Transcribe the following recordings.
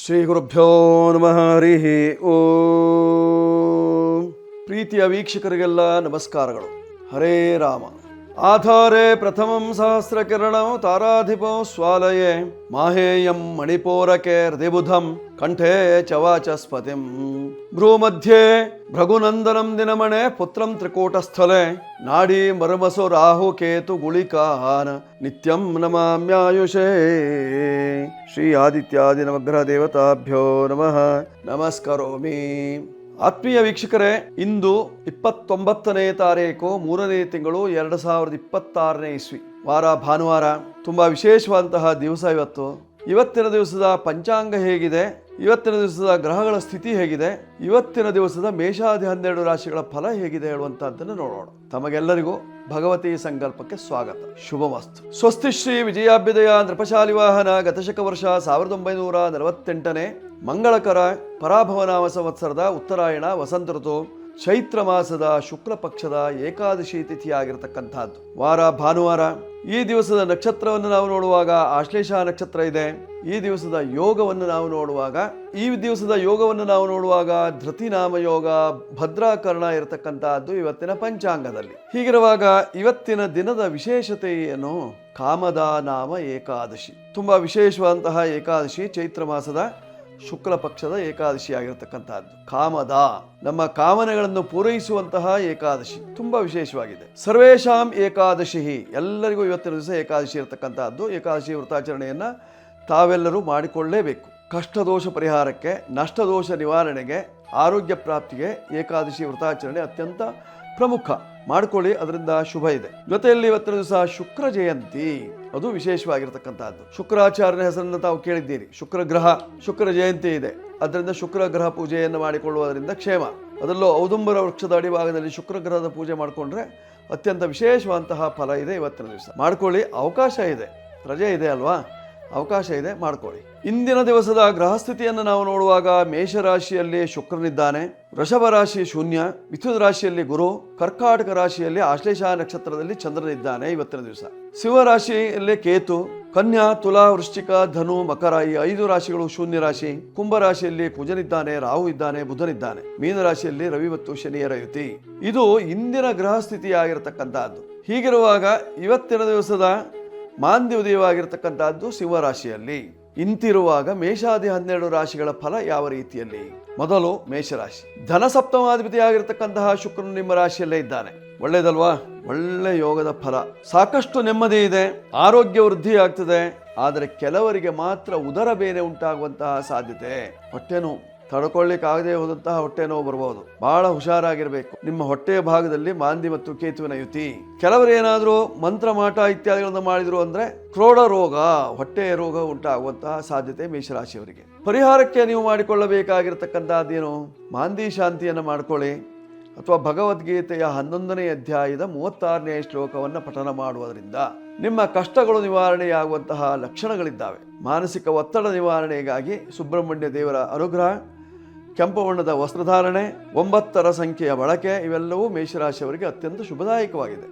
ಶ್ರೀ ಗುರುಭ್ಯೋ ನಮಃ. ಹರಿ ಓಂ. ಪ್ರೀತಿಯ ವೀಕ್ಷಕರಿಗೆಲ್ಲ ನಮಸ್ಕಾರಗಳು. ಹರೇ ರಾಮ. ಆಧಾರೇ ಪ್ರಥಮಂ ಸಹಸ್ರಕಿರಣಂ ತಾರಾಧಿಪೋ ಸ್ವಾಲಯೇ ಮಾಹೇಯಂ ಮಣಿಪೋರಕೆ ಹೃದಿಬುಧಂ ಕಂಠೇ ಚ ವಾಚಸ್ಪತಿಂ ಭ್ರೂಮಧ್ಯೆ ಭೃಗುನಂದನಂ ದಿನಮಣೆ ಪುತ್ರಂ ತ್ರಿಕೂಟಸ್ಥಲೆ ನಾಡಿ ಮರ್ಮಸು ರಾಹು ಕೇತು ಗುಳಿಕಾನ ನಿತ್ಯಂ ನಮಾಮ್ಯಾಯುಷೇ. ಶ್ರೀ ಆದಿತ್ಯಾದಿ ನವಗ್ರಹ ದೇವತಾಭ್ಯೋ ನಮಃ ನಮಸ್ಕರೋಮಿ. ಆತ್ಮೀಯ ವೀಕ್ಷಕರೇ, ಇಂದು 29ನೇ ತಾರೀಕು 3ನೇ ತಿಂಗಳು 2026ನೇ ಇಸ್ವಿ, ವಾರ ಭಾನುವಾರ. ತುಂಬಾ ವಿಶೇಷವಾದಂತಹ ದಿವಸ ಇವತ್ತು. ಇವತ್ತಿನ ದಿವಸದ ಪಂಚಾಂಗ ಹೇಗಿದೆ, ಇವತ್ತಿನ ದಿವಸದ ಗ್ರಹಗಳ ಸ್ಥಿತಿ ಹೇಗಿದೆ, ಇವತ್ತಿನ ದಿವಸದ ಮೇಷಾದಿ 12 ರಾಶಿಗಳ ಫಲ ಹೇಗಿದೆ ಹೇಳುವಂತಹದ್ದನ್ನು ನೋಡೋಣ. ತಮಗೆಲ್ಲರಿಗೂ ಭಗವತಿ ಸಂಕಲ್ಪಕ್ಕೆ ಸ್ವಾಗತ. ಶುಭಮಸ್ತು. ಸ್ವಸ್ತಿ ಶ್ರೀ ವಿಜಯಾಭ್ಯುದಯ ನೃಪಶಾಲಿ ವಾಹನ ಗತಶಕ ವರ್ಷ 1948ನೇ ಮಂಗಳಕರ ಪರಾಭವನಾಮ ಸಂವತ್ಸರದ ಉತ್ತರಾಯಣ ವಸಂತ ಋತು ಚೈತ್ರ ಮಾಸದ ಶುಕ್ಲ ಪಕ್ಷದ ಏಕಾದಶಿ ತಿಥಿಯಾಗಿರತಕ್ಕಂಥದ್ದು. ವಾರ ಭಾನುವಾರ. ಈ ದಿವಸದ ನಕ್ಷತ್ರವನ್ನು ನಾವು ನೋಡುವಾಗ ಆಶ್ಲೇಷ ನಕ್ಷತ್ರ ಇದೆ. ಈ ದಿವಸದ ಯೋಗವನ್ನು ನಾವು ನೋಡುವಾಗ ಧೃತಿ ನಾಮ ಯೋಗ ಭದ್ರಾಕರ್ಣ ಇರತಕ್ಕಂತಹದ್ದು ಇವತ್ತಿನ ಪಂಚಾಂಗದಲ್ಲಿ. ಹೀಗಿರುವಾಗ ಇವತ್ತಿನ ದಿನದ ವಿಶೇಷತೆ ಏನು? ಕಾಮದ ನಾಮ ಏಕಾದಶಿ. ತುಂಬಾ ವಿಶೇಷವಾದಂತಹ ಏಕಾದಶಿ, ಚೈತ್ರ ಮಾಸದ ಶುಕ್ಲ ಪಕ್ಷದ ಏಕಾದಶಿ ಆಗಿರತಕ್ಕಂತಹದ್ದು. ಕಾಮದ, ನಮ್ಮ ಕಾಮನೆಗಳನ್ನು ಪೂರೈಸುವಂತಹ ಏಕಾದಶಿ ತುಂಬಾ ವಿಶೇಷವಾಗಿದೆ. ಸರ್ವೇಶಾಂ ಏಕಾದಶಿ, ಎಲ್ಲರಿಗೂ ಇವತ್ತಿನ ದಿವಸ ಏಕಾದಶಿ ಇರತಕ್ಕಂತಹದ್ದು. ಏಕಾದಶಿ ವ್ರತಾಚರಣೆಯನ್ನ ತಾವೆಲ್ಲರೂ ಮಾಡಿಕೊಳ್ಳಲೇಬೇಕು. ಕಷ್ಟದೋಷ ಪರಿಹಾರಕ್ಕೆ, ನಷ್ಟದೋಷ ನಿವಾರಣೆಗೆ, ಆರೋಗ್ಯ ಪ್ರಾಪ್ತಿಗೆ ಏಕಾದಶಿ ವ್ರತಾಚರಣೆ ಅತ್ಯಂತ ಪ್ರಮುಖ. ಮಾಡಿಕೊಳ್ಳಿ, ಅದರಿಂದ ಶುಭ ಇದೆ. ಜೊತೆಯಲ್ಲಿ ಇವತ್ತಿನ ದಿವಸ ಶುಕ್ರ ಜಯಂತಿ, ಅದು ವಿಶೇಷವಾಗಿರತಕ್ಕಂತಹದ್ದು. ಶುಕ್ರಾಚಾರ್ಯನ ಹೆಸರನ್ನು ತಾವು ಕೇಳಿದ್ದೀರಿ. ಶುಕ್ರ ಗ್ರಹ, ಶುಕ್ರ ಜಯಂತಿ ಇದೆ. ಅದರಿಂದ ಶುಕ್ರ ಗ್ರಹ ಪೂಜೆಯನ್ನು ಮಾಡಿಕೊಳ್ಳುವುದರಿಂದ ಕ್ಷೇಮ. ಅದರಲ್ಲೂ ಔದುಂಬರ ವೃಕ್ಷದ ಅಡಿಭಾಗದಲ್ಲಿ ಶುಕ್ರ ಗ್ರಹದ ಪೂಜೆ ಮಾಡಿಕೊಂಡ್ರೆ ಅತ್ಯಂತ ವಿಶೇಷವಾದಂತಹ ಫಲ ಇದೆ. ಇವತ್ತಿನ ದಿವಸ ಮಾಡಿಕೊಳ್ಳಿ, ಅವಕಾಶ ಇದೆ, ರಜೆ ಇದೆ ಅಲ್ವಾ, ಅವಕಾಶ ಇದೆ, ಮಾಡ್ಕೊಳ್ಳಿ. ಇಂದಿನ ದಿವಸದ ಗ್ರಹ ಸ್ಥಿತಿಯನ್ನು ನಾವು ನೋಡುವಾಗ ಮೇಷರಾಶಿಯಲ್ಲಿ ಶುಕ್ರನಿದ್ದಾನೆ, ವೃಷಭ ರಾಶಿ ಶೂನ್ಯ, ಮಿಥುನ ರಾಶಿಯಲ್ಲಿ ಗುರು, ಕರ್ಕಾಟಕ ರಾಶಿಯಲ್ಲಿ ಆಶ್ಲೇಷ ನಕ್ಷತ್ರದಲ್ಲಿ ಚಂದ್ರನಿದ್ದಾನೆ ಇವತ್ತಿನ ದಿವಸ. ಸಿಂಹರಾಶಿಯಲ್ಲಿ ಕೇತು, ಕನ್ಯಾ, ತುಲಾ, ವೃಶ್ಚಿಕ, ಧನು, ಮಕರ ಈ 5 ರಾಶಿಗಳು ಶೂನ್ಯ ರಾಶಿ. ಕುಂಭ ರಾಶಿಯಲ್ಲಿ ಕುಜನಿದ್ದಾನೆ, ರಾಹು ಇದ್ದಾನೆ, ಬುಧನಿದ್ದಾನೆ. ಮೀನ ರಾಶಿಯಲ್ಲಿ ರವಿ ಮತ್ತು ಶನಿಯರ ಯುತಿ. ಇದು ಇಂದಿನ ಗ್ರಹ ಸ್ಥಿತಿಯಾಗಿರತಕ್ಕಂತಹದ್ದು. ಹೀಗಿರುವಾಗ ಇವತ್ತಿನ ದಿವಸದ ಮಾಂದಿ ಉದಯವಾಗಿರ್ತಕ್ಕಂಥದ್ದು ಸಿಂಹರಾಶಿಯಲ್ಲಿ. ಇಂತಿರುವಾಗ ಮೇಷಾದಿ 12 ರಾಶಿಗಳ ಫಲ ಯಾವ ರೀತಿಯಲ್ಲಿ? ಮೊದಲು ಮೇಷರಾಶಿ. ಧನ ಸಪ್ತಮಾಧಿಪತಿಯಾಗಿರ್ತಕ್ಕಂತಹ ಶುಕ್ರನು ನಿಮ್ಮ ರಾಶಿಯಲ್ಲೇ ಇದ್ದಾನೆ. ಒಳ್ಳೇದಲ್ವಾ? ಒಳ್ಳೆ ಯೋಗದ ಫಲ. ಸಾಕಷ್ಟು ನೆಮ್ಮದಿ ಇದೆ, ಆರೋಗ್ಯ ವೃದ್ಧಿ ಆಗ್ತದೆ. ಆದರೆ ಕೆಲವರಿಗೆ ಮಾತ್ರ ಉದರ ಬೇನೆ ಉಂಟಾಗುವಂತಹ ಸಾಧ್ಯತೆ, ಹೊಟ್ಟೆನೋವು, ತಡ್ಕೊಳ್ಳಿಕ್ಕಾಗದೆ ಹೋದಂತಹ ಹೊಟ್ಟೆ ನೋವು ಬರಬಹುದು. ಬಹಳ ಹುಷಾರಾಗಿರ್ಬೇಕು. ನಿಮ್ಮ ಹೊಟ್ಟೆಯ ಭಾಗದಲ್ಲಿ ಮಾಂದಿ ಮತ್ತು ಕೇತುವಿನ ಯುತಿ. ಕೆಲವರು ಏನಾದರೂ ಮಂತ್ರ ಮಾಟ ಇತ್ಯಾದಿಗಳನ್ನು ಮಾಡಿದ್ರು ಅಂದ್ರೆ ಕ್ರೋಢ ರೋಗ, ಹೊಟ್ಟೆಯ ರೋಗ ಉಂಟಾಗುವಂತಹ ಸಾಧ್ಯತೆ ಮೇಷರಾಶಿಯವರಿಗೆ. ಪರಿಹಾರಕ್ಕೆ ನೀವು ಮಾಡಿಕೊಳ್ಳಬೇಕಾಗಿರತಕ್ಕಂತಹದ್ದೇನು? ಮಾಂದಿ ಶಾಂತಿಯನ್ನು ಮಾಡಿಕೊಳ್ಳಿ, ಅಥವಾ ಭಗವದ್ಗೀತೆಯ 11ನೇ ಅಧ್ಯಾಯದ 36ನೇ ಶ್ಲೋಕವನ್ನು ಪಠನ ಮಾಡುವುದರಿಂದ ನಿಮ್ಮ ಕಷ್ಟಗಳು ನಿವಾರಣೆಯಾಗುವಂತಹ ಲಕ್ಷಣಗಳಿದ್ದಾವೆ. ಮಾನಸಿಕ ಒತ್ತಡ ನಿವಾರಣೆಗಾಗಿ ಸುಬ್ರಹ್ಮಣ್ಯ ದೇವರ ಅನುಗ್ರಹ, ಕೆಂಪು ಬಣ್ಣದ ವಸ್ತ್ರಧಾರಣೆ, 9ರ ಸಂಖ್ಯೆಯ ಬಳಕೆ ಇವೆಲ್ಲವೂ ಮೇಷರಾಶಿಯವರಿಗೆ ಅತ್ಯಂತ ಶುಭದಾಯಕವಾಗಿದೆ.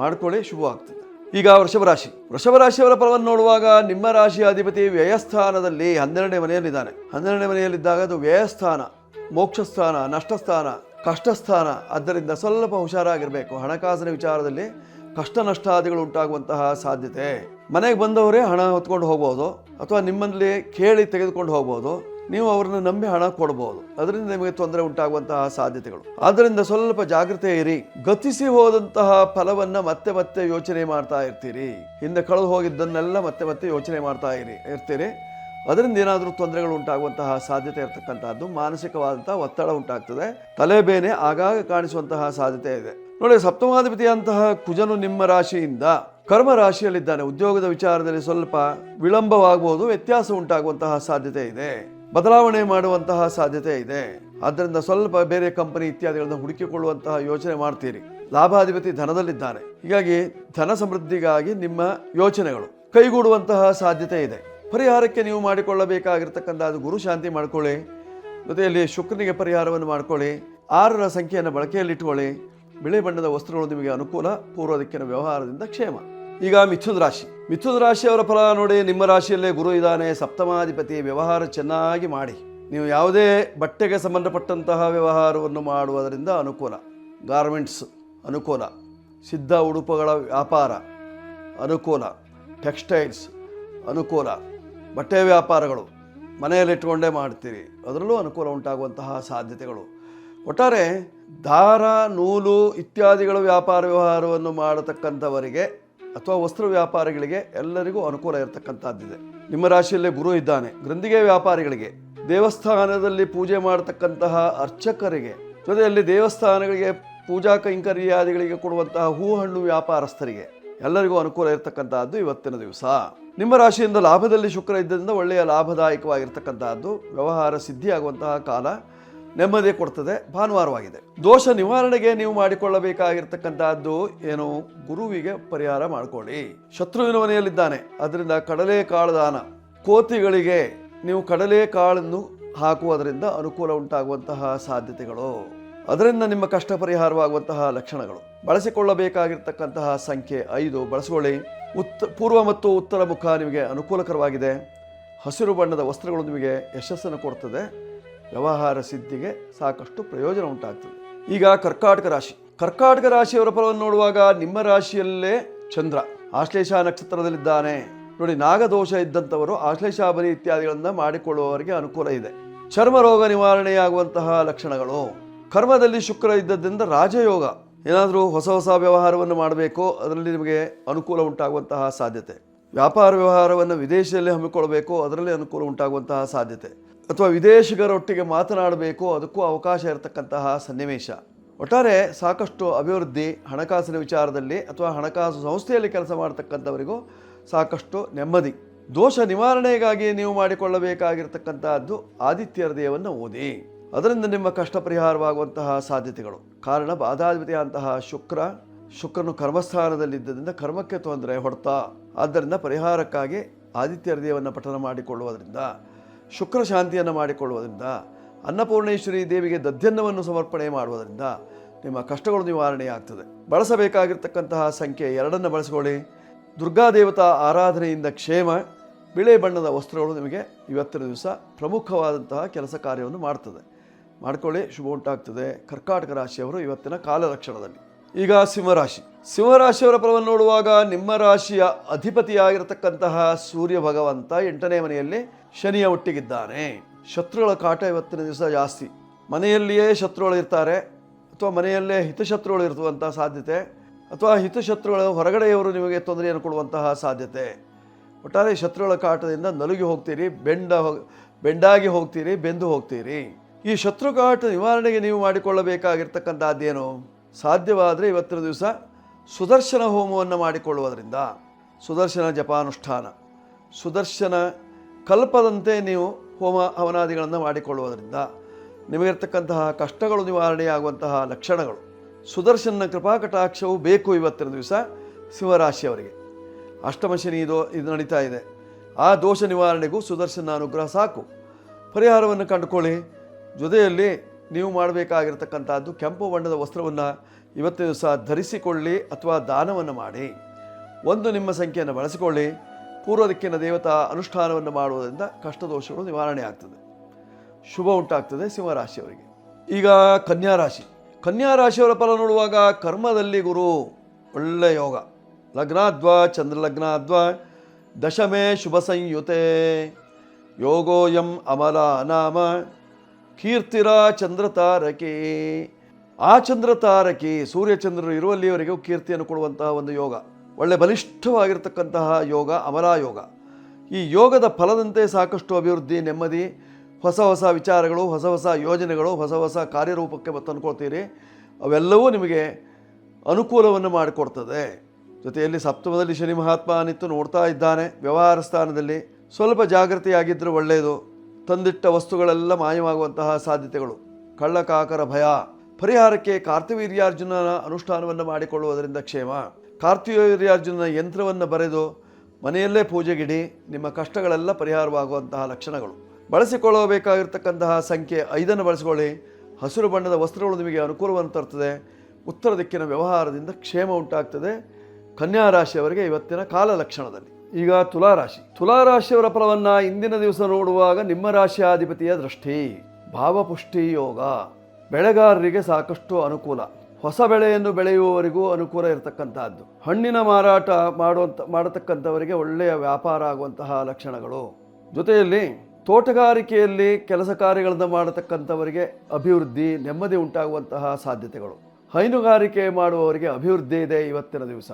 ಮಾಡಿಕೊಳ್ಳಿ, ಶುಭವಾಗ್ತದೆ. ಈಗ ವೃಷಭ ರಾಶಿ. ವೃಷಭ ರಾಶಿಯವರ ಫಲವನ್ನು ನೋಡುವಾಗ ನಿಮ್ಮ ರಾಶಿಯ ಅಧಿಪತಿ ವ್ಯಯಸ್ಥಾನದಲ್ಲಿ 12ನೇ ಮನೆಯಲ್ಲಿದ್ದಾನೆ. 12ನೇ ಮನೆಯಲ್ಲಿದ್ದಾಗ ಅದು ವ್ಯಯಸ್ಥಾನ, ಮೋಕ್ಷಸ್ಥಾನ, ನಷ್ಟಸ್ಥಾನ, ಕಷ್ಟಸ್ಥಾನ. ಆದ್ದರಿಂದ ಸ್ವಲ್ಪ ಹುಷಾರಾಗಿರಬೇಕು. ಹಣಕಾಸಿನ ವಿಚಾರದಲ್ಲಿ ಕಷ್ಟ ನಷ್ಟಾದಿಗಳು ಉಂಟಾಗುವಂತಹ ಸಾಧ್ಯತೆ. ಮನೆಗೆ ಬಂದವರೇ ಹಣ ಹೊತ್ಕೊಂಡು ಹೋಗ್ಬೋದು, ಅಥವಾ ನಿಮ್ಮಲ್ಲಿ ಕೇಳಿ ತೆಗೆದುಕೊಂಡು ಹೋಗ್ಬೋದು. ನೀವು ಅವರನ್ನು ನಂಬಿ ಹಣ ಕೊಡ್ಬೋದು, ಅದರಿಂದ ನಿಮಗೆ ತೊಂದರೆ ಉಂಟಾಗುವಂತಹ ಸಾಧ್ಯತೆಗಳು. ಆದ್ದರಿಂದ ಸ್ವಲ್ಪ ಜಾಗೃತೆ ಇರಿ. ಗತಿಸಿ ಹೋದಂತಹ ಫಲವನ್ನ ಮತ್ತೆ ಮತ್ತೆ ಯೋಚನೆ ಮಾಡ್ತಾ ಇರ್ತೀರಿ. ಹಿಂದೆ ಕಳೆದು ಹೋಗಿದ್ದನ್ನೆಲ್ಲ ಮತ್ತೆ ಮತ್ತೆ ಯೋಚನೆ ಮಾಡ್ತಾ ಇರ್ತೀರಿ. ಅದರಿಂದ ಏನಾದರೂ ತೊಂದರೆಗಳು ಉಂಟಾಗುವಂತಹ ಸಾಧ್ಯತೆ ಇರತಕ್ಕಂತಹದ್ದು. ಮಾನಸಿಕವಾದಂತಹ ಒತ್ತಡ ಉಂಟಾಗ್ತದೆ. ತಲೆಬೇನೆ ಆಗಾಗ ಕಾಣಿಸುವಂತಹ ಸಾಧ್ಯತೆ ಇದೆ. ನೋಡಿ, ಸಪ್ತಮಾಧಿಪತಿಯಂತಹ ಕುಜನು ನಿಮ್ಮ ರಾಶಿಯಿಂದ ಕರ್ಮ ರಾಶಿಯಲ್ಲಿದ್ದಾನೆ. ಉದ್ಯೋಗದ ವಿಚಾರದಲ್ಲಿ ಸ್ವಲ್ಪ ವಿಳಂಬವಾಗಬಹುದು, ವ್ಯತ್ಯಾಸ ಉಂಟಾಗುವಂತಹ ಸಾಧ್ಯತೆ ಇದೆ, ಬದಲಾವಣೆ ಮಾಡುವಂತಹ ಸಾಧ್ಯತೆ ಇದೆ. ಆದ್ದರಿಂದ ಸ್ವಲ್ಪ ಬೇರೆ ಕಂಪನಿ ಇತ್ಯಾದಿಗಳನ್ನು ಹುಡುಕಿಕೊಳ್ಳುವಂತಹ ಯೋಚನೆ ಮಾಡ್ತೀರಿ. ಲಾಭಾಧಿಪತಿ ಧನದಲ್ಲಿದ್ದಾನೆ. ಹೀಗಾಗಿ ಧನ ಸಮೃದ್ಧಿಗಾಗಿ ನಿಮ್ಮ ಯೋಚನೆಗಳು ಕೈಗೂಡುವಂತಹ ಸಾಧ್ಯತೆ ಇದೆ. ಪರಿಹಾರಕ್ಕೆ ನೀವು ಮಾಡಿಕೊಳ್ಳಬೇಕಾಗಿರ್ತಕ್ಕಂಥದ್ದು ಗುರು ಶಾಂತಿ ಮಾಡಿಕೊಳ್ಳಿ. ಜೊತೆಯಲ್ಲಿ ಶುಕ್ರನಿಗೆ ಪರಿಹಾರವನ್ನು ಮಾಡಿಕೊಳ್ಳಿ. 6ರ ಸಂಖ್ಯೆಯನ್ನು ಬಳಕೆಯಲ್ಲಿಟ್ಟುಕೊಳ್ಳಿ. ಬಿಳಿ ಬಣ್ಣದ ವಸ್ತ್ರಗಳು ನಿಮಗೆ ಅನುಕೂಲ. ಪೂರ್ವ ದಿಕ್ಕಿನ ವ್ಯವಹಾರದಿಂದ ಕ್ಷೇಮ. ಈಗ ಮಿಥುನ ರಾಶಿಯವರ ಫಲ ನೋಡಿ. ನಿಮ್ಮ ರಾಶಿಯಲ್ಲೇ ಗುರು ಇದ್ದಾನೆ, ಸಪ್ತಮಾಧಿಪತಿ. ವ್ಯವಹಾರ ಚೆನ್ನಾಗಿ ಮಾಡಿ. ನೀವು ಯಾವುದೇ ಬಟ್ಟೆಗೆ ಸಂಬಂಧಪಟ್ಟಂತಹ ವ್ಯವಹಾರವನ್ನು ಮಾಡುವುದರಿಂದ ಅನುಕೂಲ. ಗಾರ್ಮೆಂಟ್ಸ್ ಅನುಕೂಲ, ಸಿದ್ಧ ಉಡುಪುಗಳ ವ್ಯಾಪಾರ ಅನುಕೂಲ, ಟೆಕ್ಸ್ಟೈಲ್ಸ್ ಅನುಕೂಲ, ಬಟ್ಟೆ ವ್ಯಾಪಾರಗಳು ಮನೆಯಲ್ಲಿಟ್ಟುಕೊಂಡೇ ಮಾಡ್ತೀರಿ, ಅದರಲ್ಲೂ ಅನುಕೂಲ ಉಂಟಾಗುವಂತಹ ಸಾಧ್ಯತೆಗಳು. ಒಟ್ಟಾರೆ ದಾರ, ನೂಲು ಇತ್ಯಾದಿಗಳ ವ್ಯಾಪಾರವನ್ನು ಮಾಡತಕ್ಕಂಥವರಿಗೆ ಅಥವಾ ವಸ್ತ್ರ ವ್ಯಾಪಾರಿಗಳಿಗೆ ಎಲ್ಲರಿಗೂ ಅನುಕೂಲ ಇರತಕ್ಕಂಥದ್ದಿದೆ. ನಿಮ್ಮ ರಾಶಿಯಲ್ಲೇ ಗುರು ಇದ್ದಾನೆ. ಗ್ರಂಥಿಗೆ ವ್ಯಾಪಾರಿಗಳಿಗೆ, ದೇವಸ್ಥಾನದಲ್ಲಿ ಪೂಜೆ ಮಾಡತಕ್ಕಂತಹ ಅರ್ಚಕರಿಗೆ, ಜೊತೆಯಲ್ಲಿ ದೇವಸ್ಥಾನಗಳಿಗೆ ಪೂಜಾ ಕೈಂಕರ್ಯಾದಿಗಳಿಗೆ ಕೊಡುವಂತಹ ಹೂ ಹಣ್ಣು ವ್ಯಾಪಾರಸ್ಥರಿಗೆ ಎಲ್ಲರಿಗೂ ಅನುಕೂಲ ಇರತಕ್ಕಂತಹದ್ದು ಇವತ್ತಿನ ದಿವಸ. ನಿಮ್ಮ ರಾಶಿಯಿಂದ ಲಾಭದಲ್ಲಿ ಶುಕ್ರ ಇದ್ದರಿಂದ ಒಳ್ಳೆಯ ಲಾಭದಾಯಕವಾಗಿರ್ತಕ್ಕಂತಹದ್ದು, ವ್ಯವಹಾರ ಸಿದ್ಧಿಯಾಗುವಂತಹ ಕಾಲ, ನೆಮ್ಮದಿ ಕೊಡ್ತದೆ. ಭಾನುವಾರವಾಗಿದೆ. ದೋಷ ನಿವಾರಣೆಗೆ ನೀವು ಮಾಡಿಕೊಳ್ಳಬೇಕಾಗಿರ್ತಕ್ಕಂತಹದ್ದು ಏನು? ಗುರುವಿಗೆ ಪರಿಹಾರ ಮಾಡಿಕೊಳ್ಳಿ. ಶತ್ರುವಿನ ಮನೆಯಲ್ಲಿದ್ದಾನೆ, ಅದರಿಂದ ಕಡಲೆಕಾಳು ದಾನ. ಕೋತಿಗಳಿಗೆ ನೀವು ಕಡಲೆಕಾಳನ್ನು ಹಾಕುವುದರಿಂದ ಅನುಕೂಲ ಉಂಟಾಗುವಂತಹ ಸಾಧ್ಯತೆಗಳು, ಅದರಿಂದ ನಿಮ್ಮ ಕಷ್ಟ ಪರಿಹಾರವಾಗುವಂತಹ ಲಕ್ಷಣಗಳು. ಬಳಸಿಕೊಳ್ಳಬೇಕಾಗಿರ್ತಕ್ಕಂತಹ ಸಂಖ್ಯೆ 5 ಬಳಸಿಕೊಳ್ಳಿ. ಪೂರ್ವ ಮತ್ತು ಉತ್ತರ ಮುಖ ನಿಮಗೆ ಅನುಕೂಲಕರವಾಗಿದೆ. ಹಸಿರು ಬಣ್ಣದ ವಸ್ತ್ರಗಳು ನಿಮಗೆ ಯಶಸ್ಸನ್ನು ಕೊಡ್ತದೆ. ವ್ಯವಹಾರ ಸಿದ್ಧಿಗೆ ಸಾಕಷ್ಟು ಪ್ರಯೋಜನ ಉಂಟಾಗ್ತದೆ. ಈಗ ಕರ್ಕಾಟಕ ರಾಶಿಯವರ ಫಲವನ್ನು ನೋಡುವಾಗ ನಿಮ್ಮ ರಾಶಿಯಲ್ಲೇ ಚಂದ್ರ ಆಶ್ಲೇಷ ನಕ್ಷತ್ರದಲ್ಲಿದ್ದಾನೆ. ನೋಡಿ, ನಾಗದೋಷ ಇದ್ದಂಥವರು ಆಶ್ಲೇಷಾಬಲಿ ಇತ್ಯಾದಿಗಳನ್ನು ಮಾಡಿಕೊಳ್ಳುವವರಿಗೆ ಅನುಕೂಲ ಇದೆ. ಚರ್ಮ ರೋಗ ನಿವಾರಣೆಯಾಗುವಂತಹ ಲಕ್ಷಣಗಳು. ಕರ್ಮದಲ್ಲಿ ಶುಕ್ರ ಇದ್ದದ್ದರಿಂದ ರಾಜಯೋಗ. ಏನಾದರೂ ಹೊಸ ವ್ಯವಹಾರವನ್ನು ಮಾಡಬೇಕು, ಅದರಲ್ಲಿ ನಿಮಗೆ ಅನುಕೂಲ ಉಂಟಾಗುವಂತಹ ಸಾಧ್ಯತೆ. ವ್ಯಾಪಾರ ವ್ಯವಹಾರವನ್ನು ವಿದೇಶದಲ್ಲಿ ಹಮ್ಮಿಕೊಳ್ಳಬೇಕು, ಅದರಲ್ಲಿ ಅನುಕೂಲ ಉಂಟಾಗುವಂತಹ ಸಾಧ್ಯತೆ. ಅಥವಾ ವಿದೇಶಿಗರೊಟ್ಟಿಗೆ ಮಾತನಾಡಬೇಕು, ಅದಕ್ಕೂ ಅವಕಾಶ ಇರತಕ್ಕಂತಹ ಸನ್ನಿವೇಶ. ಒಟ್ಟಾರೆ ಸಾಕಷ್ಟು ಅಭಿವೃದ್ಧಿ. ಹಣಕಾಸಿನ ವಿಚಾರದಲ್ಲಿ ಅಥವಾ ಹಣಕಾಸು ಸಂಸ್ಥೆಯಲ್ಲಿ ಕೆಲಸ ಮಾಡತಕ್ಕಂಥವರಿಗೂ ಸಾಕಷ್ಟು ನೆಮ್ಮದಿ. ದೋಷ ನಿವಾರಣೆಗಾಗಿ ನೀವು ಮಾಡಿಕೊಳ್ಳಬೇಕಾಗಿರ್ತಕ್ಕಂತಹದ್ದು ಆದಿತ್ಯ ಹೃದಯವನ್ನು ಓದಿ. ಅದರಿಂದ ನಿಮ್ಮ ಕಷ್ಟ ಪರಿಹಾರವಾಗುವಂತಹ ಸಾಧ್ಯತೆಗಳು. ಕಾರಣ ಬಾಧಾಧಿಪತಿಯಾದಂತಹ ಶುಕ್ರನು ಕರ್ಮಸ್ಥಾನದಲ್ಲಿದ್ದರಿಂದ ಕರ್ಮಕ್ಕೆ ತೊಂದರೆ ಹೊಡೆತ. ಆದ್ದರಿಂದ ಪರಿಹಾರಕ್ಕಾಗಿ ಆದಿತ್ಯ ಹೃದಯವನ್ನು ಪಠನ ಮಾಡಿಕೊಳ್ಳುವುದರಿಂದ, ಶುಕ್ರ ಶಾಂತಿಯನ್ನು ಮಾಡಿಕೊಳ್ಳುವುದರಿಂದ, ಅನ್ನಪೂರ್ಣೇಶ್ವರಿ ದೇವಿಗೆ ದಧ್ಯನ್ನವನ್ನು ಸಮರ್ಪಣೆ ಮಾಡುವುದರಿಂದ ನಿಮ್ಮ ಕಷ್ಟಗಳು ನಿವಾರಣೆಯಾಗ್ತದೆ. ಬಳಸಬೇಕಾಗಿರ್ತಕ್ಕಂತಹ ಸಂಖ್ಯೆ 2 ಬಳಸಿಕೊಳ್ಳಿ. ದುರ್ಗಾದೇವತಾ ಆರಾಧನೆಯಿಂದ ಕ್ಷೇಮ. ಬಿಳಿ ಬಣ್ಣದ ವಸ್ತ್ರಗಳು ನಿಮಗೆ ಇವತ್ತಿನ ದಿವಸ ಪ್ರಮುಖವಾದಂತಹ ಕೆಲಸ ಕಾರ್ಯವನ್ನು ಮಾಡ್ತದೆ. ಮಾಡ್ಕೊಳ್ಳಿ, ಶುಭ ಉಂಟಾಗ್ತದೆ. ಕರ್ಕಾಟಕ ರಾಶಿಯವರು ಇವತ್ತಿನ ಕಾಲಲಕ್ಷಣದಲ್ಲಿ. ಈಗ ಸಿಂಹರಾಶಿಯವರ ಫಲವನ್ನು ನೋಡುವಾಗ ನಿಮ್ಮ ರಾಶಿಯ ಅಧಿಪತಿಯಾಗಿರತಕ್ಕಂತಹ ಸೂರ್ಯ ಭಗವಂತ 8ನೇ ಮನೆಯಲ್ಲಿ ಶನಿಯ ಒಟ್ಟಿಗಿದ್ದಾನೆ. ಶತ್ರುಗಳ ಕಾಟ ಇವತ್ತಿನ ದಿವಸ ಜಾಸ್ತಿ. ಮನೆಯಲ್ಲಿಯೇ ಶತ್ರುಗಳು ಇರ್ತಾರೆ, ಅಥವಾ ಮನೆಯಲ್ಲೇ ಹಿತಶತ್ರುಗಳು ಇರುವಂತಹ ಸಾಧ್ಯತೆ, ಅಥವಾ ಹಿತಶತ್ರುಗಳು ಹೊರಗಡೆಯವರು ನಿಮಗೆ ತೊಂದರೆಯನ್ನು ಕೊಡುವಂತಹ ಸಾಧ್ಯತೆ. ಒಟ್ಟಾರೆ ಶತ್ರುಗಳ ಕಾಟದಿಂದ ನಲುಗಿ ಹೋಗ್ತೀರಿ, ಬೆಂಡಾಗಿ ಹೋಗ್ತೀರಿ, ಬೆಂದು ಹೋಗ್ತೀರಿ. ಈ ಶತ್ರುಕಾಟ ನಿವಾರಣೆಗೆ ನೀವು ಮಾಡಿಕೊಳ್ಳಬೇಕಾಗಿರ್ತಕ್ಕಂಥದ್ದೇನು? ಸಾಧ್ಯವಾದರೆ ಇವತ್ತಿನ ದಿವಸ ಸುದರ್ಶನ ಹೋಮವನ್ನು ಮಾಡಿಕೊಳ್ಳುವುದರಿಂದ, ಸುದರ್ಶನ ಜಪಾನುಷ್ಠಾನ, ಸುದರ್ಶನ ಕಲ್ಪದಂತೆ ನೀವು ಹೋಮ ಹವನಾದಿಗಳನ್ನು ಮಾಡಿಕೊಳ್ಳುವುದರಿಂದ ನಿಮಗಿರ್ತಕ್ಕಂತಹ ಕಷ್ಟಗಳು ನಿವಾರಣೆಯಾಗುವಂತಹ ಲಕ್ಷಣಗಳು. ಸುದರ್ಶನ ಕೃಪಾಕಟಾಕ್ಷವು ಬೇಕು ಇವತ್ತಿನ ದಿವಸ ಸಿಂಹರಾಶಿಯವರಿಗೆ. ಅಷ್ಟಮ ಶನಿ ಇದು ನಡೀತಾ ಇದೆ. ಆ ದೋಷ ನಿವಾರಣೆಗೂ ಸುದರ್ಶನ ಅನುಗ್ರಹ ಸಾಕು. ಪರಿಹಾರವನ್ನು ಕಂಡುಕೊಳ್ಳಿ. ಜೊತೆಯಲ್ಲಿ ನೀವು ಮಾಡಬೇಕಾಗಿರ್ತಕ್ಕಂಥದ್ದು ಕೆಂಪು ಬಣ್ಣದ ವಸ್ತ್ರವನ್ನು ಇವತ್ತಿನ ದಿವಸ ಧರಿಸಿಕೊಳ್ಳಿ ಅಥವಾ ದಾನವನ್ನು ಮಾಡಿ. 1 ನಿಮ್ಮ ಸಂಖ್ಯೆಯನ್ನು ಬಳಸಿಕೊಳ್ಳಿ. ಪೂರ್ವ ದಿಕ್ಕಿನ ದೇವತಾ ಅನುಷ್ಠಾನವನ್ನು ಮಾಡುವುದರಿಂದ ಕಷ್ಟದೋಷಗಳು ನಿವಾರಣೆ ಆಗ್ತದೆ, ಶುಭ ಉಂಟಾಗ್ತದೆ ಸಿಂಹರಾಶಿಯವರಿಗೆ. ಈಗ ಕನ್ಯಾರಾಶಿಯವರ ಫಲ ನೋಡುವಾಗ ಕರ್ಮದಲ್ಲಿ ಗುರು ಒಳ್ಳೆಯ ಯೋಗ. ಲಗ್ನಾದ್ವಾ ಚಂದ್ರಲಗ್ನಾದ್ವಾ ದಶಮೇ ಶುಭ ಸಂಯುತೆ ಯೋಗೋಯಂ ಅಮಲ ನಾಮ ಕೀರ್ತಿರ ಚಂದ್ರತಾರಕಿ. ಆ ಚಂದ್ರತಾರಕಿ ಸೂರ್ಯಚಂದ್ರರು ಇರುವಲ್ಲಿಯವರೆಗೂ ಕೀರ್ತಿಯನ್ನು ಕೊಡುವಂತಹ ಒಂದು ಯೋಗ, ಒಳ್ಳೆ ಬಲಿಷ್ಠವಾಗಿರ್ತಕ್ಕಂತಹ ಯೋಗ, ಅಮಲಾ ಯೋಗ. ಈ ಯೋಗದ ಫಲದಂತೆ ಸಾಕಷ್ಟು ಅಭಿವೃದ್ಧಿ, ನೆಮ್ಮದಿ, ಹೊಸ ವಿಚಾರಗಳು, ಹೊಸ ಯೋಜನೆಗಳು, ಹೊಸ ಕಾರ್ಯರೂಪಕ್ಕೆ ತಂದುಕೊಳ್ತೀರಿ. ಅವೆಲ್ಲವೂ ನಿಮಗೆ ಅನುಕೂಲವನ್ನು ಮಾಡಿಕೊಡ್ತದೆ. ಜೊತೆಯಲ್ಲಿ ಸಪ್ತಮದಲ್ಲಿ ಶನಿ ಮಹಾತ್ಮ ನಿಂತು ನೋಡ್ತಾ ಇದ್ದಾನೆ. ವ್ಯವಹಾರ ಸ್ಥಾನದಲ್ಲಿ ಸ್ವಲ್ಪ ಜಾಗೃತಿಯಾಗಿದ್ದರೆ ಒಳ್ಳೆಯದು. ತಂದಿಟ್ಟ ವಸ್ತುಗಳೆಲ್ಲ ಮಾಯವಾಗುವಂತಹ ಸಾಧ್ಯತೆಗಳು, ಕಳ್ಳಕಾಕರ ಭಯ. ಪರಿಹಾರಕ್ಕೆ ಕಾರ್ತಿವೀರ್ಯಾರ್ಜುನನ ಅನುಷ್ಠಾನವನ್ನು ಮಾಡಿಕೊಳ್ಳುವುದರಿಂದ ಕ್ಷೇಮ. ಕಾರ್ತಿವೀರ್ಯಾರ್ಜುನನ ಯಂತ್ರವನ್ನು ಬರೆದು ಮನೆಯಲ್ಲೇ ಪೂಜೆಗಿಡಿ. ನಿಮ್ಮ ಕಷ್ಟಗಳೆಲ್ಲ ಪರಿಹಾರವಾಗುವಂತಹ ಲಕ್ಷಣಗಳು. ಬಳಸಿಕೊಳ್ಳಬೇಕಾಗಿರ್ತಕ್ಕಂತಹ ಸಂಖ್ಯೆ 5 ಬಳಸಿಕೊಳ್ಳಿ. ಹಸಿರು ಬಣ್ಣದ ವಸ್ತ್ರಗಳು ನಿಮಗೆ ಅನುಕೂಲವನ್ನು ತರ್ತದೆ. ಉತ್ತರ ದಿಕ್ಕಿನ ವ್ಯವಹಾರದಿಂದ ಕ್ಷೇಮ ಉಂಟಾಗ್ತದೆ. ಕನ್ಯಾ ರಾಶಿಯವರಿಗೆ ಇವತ್ತಿನ ಕಾಲ ಲಕ್ಷಣದಲ್ಲಿ. ಈಗ ತುಲಾರಾಶಿ. ತುಲಾರಾಶಿಯವರ ಫಲವನ್ನು ಇಂದಿನ ದಿವಸ ನೋಡುವಾಗ ನಿಮ್ಮ ರಾಶಿಯಾಧಿಪತಿಯ ದೃಷ್ಟಿ. ಭಾವಪುಷ್ಟಿ ಯೋಗ. ಬೆಳೆಗಾರರಿಗೆ ಸಾಕಷ್ಟು ಅನುಕೂಲ. ಹೊಸ ಬೆಳೆಯನ್ನು ಬೆಳೆಯುವವರಿಗೂ ಅನುಕೂಲ ಇರತಕ್ಕಂತಹದ್ದು. ಹಣ್ಣಿನ ಮಾರಾಟ ಮಾಡತಕ್ಕಂಥವರಿಗೆ ಒಳ್ಳೆಯ ವ್ಯಾಪಾರ ಆಗುವಂತಹ ಲಕ್ಷಣಗಳು. ಜೊತೆಯಲ್ಲಿ ತೋಟಗಾರಿಕೆಯಲ್ಲಿ ಕೆಲಸ ಕಾರ್ಯಗಳನ್ನು ಮಾಡತಕ್ಕಂಥವರಿಗೆ ಅಭಿವೃದ್ಧಿ, ನೆಮ್ಮದಿ ಉಂಟಾಗುವಂತಹ ಸಾಧ್ಯತೆಗಳು. ಹೈನುಗಾರಿಕೆ ಮಾಡುವವರಿಗೆ ಅಭಿವೃದ್ಧಿ ಇದೆ ಇವತ್ತಿನ ದಿವಸ.